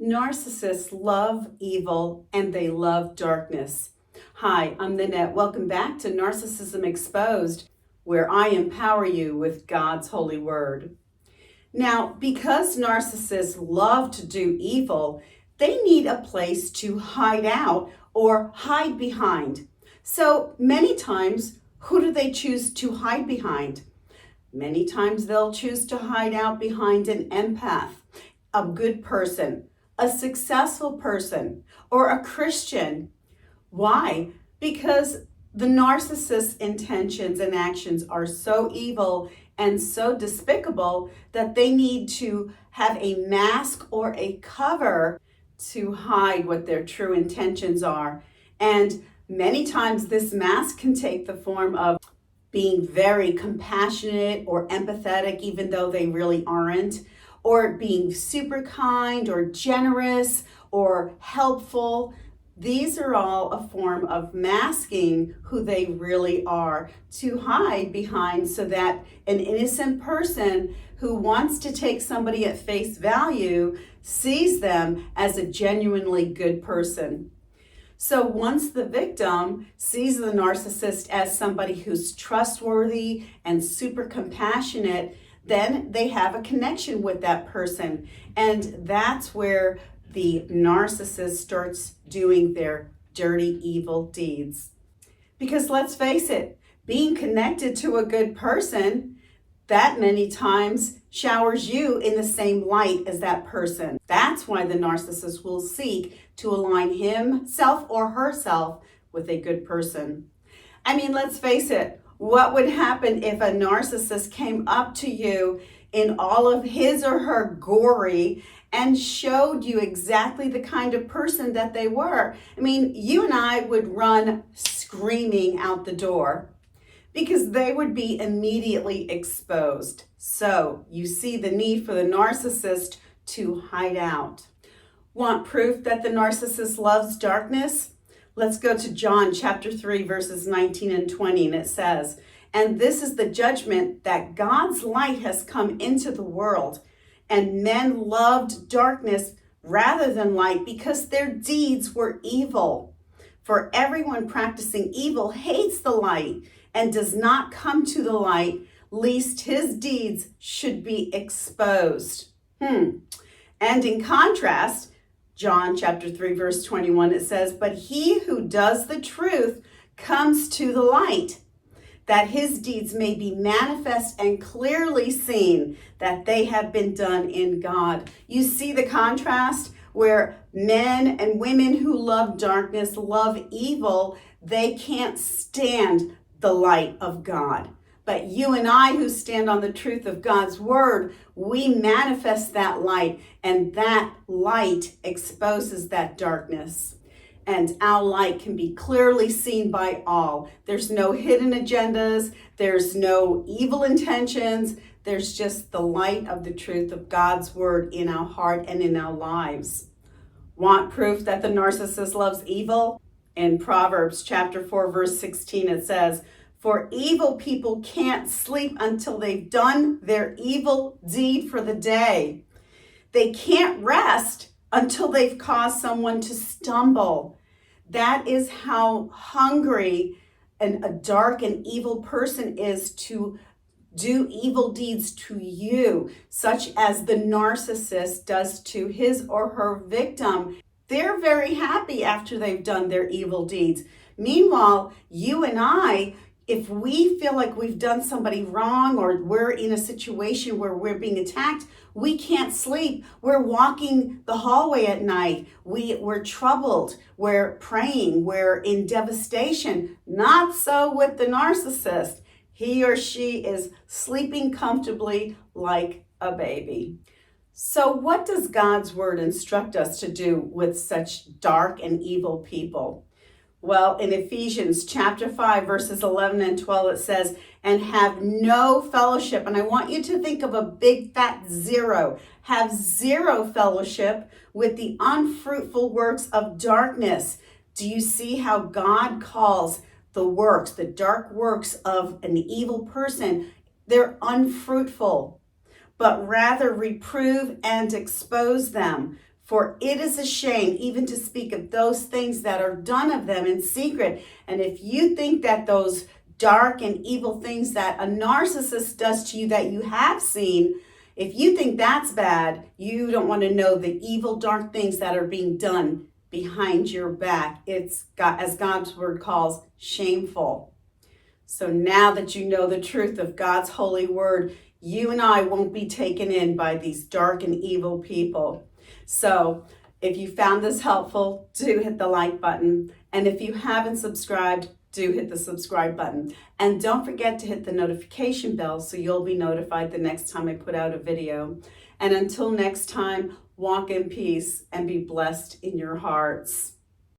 Narcissists love evil and they love darkness. Hi, I'm Nanette. Welcome back to Narcissism Exposed, where I empower you with God's holy word. Now, because narcissists love to do evil, they need a place to hide out or hide behind. So many times, who do they choose to hide behind? Many times they'll choose to hide out behind an empath, a good person, a successful person, or a Christian. Why? Because the narcissist's intentions and actions are so evil and so despicable that they need to have a mask or a cover to hide what their true intentions are. And many times this mask can take the form of being very compassionate or empathetic, even though they really aren't, or being super kind or generous or helpful. These are all a form of masking who they really are to hide behind, so that an innocent person who wants to take somebody at face value sees them as a genuinely good person. So once the victim sees the narcissist as somebody who's trustworthy and super compassionate, then they have a connection with that person. And that's where the narcissist starts doing their dirty, evil deeds. Because let's face it, being connected to a good person, that many times showers you in the same light as that person. That's why the narcissist will seek to align himself or herself with a good person. I mean, let's face it, what would happen if a narcissist came up to you in all of his or her glory and showed you exactly the kind of person that they were? I mean, you and I would run screaming out the door because they would be immediately exposed. So you see the need for the narcissist to hide out. Want proof that the narcissist loves darkness? Let's go to John chapter 3, verses 19 and 20, and it says, "And this is the judgment, that God's light has come into the world, and men loved darkness rather than light because their deeds were evil. For everyone practicing evil hates the light and does not come to the light, lest his deeds should be exposed." And in contrast, John chapter 3, verse 21, it says, "But he who does the truth comes to the light, that his deeds may be manifest and clearly seen that they have been done in God." You see the contrast where men and women who love darkness, love evil, they can't stand the light of God. But you and I who stand on the truth of God's word, we manifest that light, and that light exposes that darkness. And our light can be clearly seen by all. There's no hidden agendas. There's no evil intentions. There's just the light of the truth of God's word in our heart and in our lives. Want proof that the narcissist loves evil? In Proverbs chapter 4, verse 16, it says, "For evil people can't sleep until they've done their evil deed for the day. They can't rest until they've caused someone to stumble." That is how hungry a dark and evil person is to do evil deeds to you, such as the narcissist does to his or her victim. They're very happy after they've done their evil deeds. Meanwhile, you and I, if we feel like we've done somebody wrong or we're in a situation where we're being attacked, we can't sleep. We're walking the hallway at night. We're troubled. We're praying. We're in devastation. Not so with the narcissist. He or she is sleeping comfortably like a baby. So what does God's word instruct us to do with such dark and evil people? Well, in Ephesians chapter 5, verses 11 and 12, it says, "And have no fellowship." And I want you to think of a big fat zero. "Have zero fellowship with the unfruitful works of darkness." Do you see how God calls the works, the dark works of an evil person? They're unfruitful. But rather reprove and expose them. For it is a shame even to speak of those things that are done of them in secret. And if you think that those dark and evil things that a narcissist does to you that you have seen, if you think that's bad, you don't want to know the evil, dark things that are being done behind your back. It's, as God's word calls, shameful. So now that you know the truth of God's holy word, you and I won't be taken in by these dark and evil people. So if you found this helpful, do hit the like button. And if you haven't subscribed, do hit the subscribe button. And don't forget to hit the notification bell so you'll be notified the next time I put out a video. And until next time, walk in peace and be blessed in your hearts.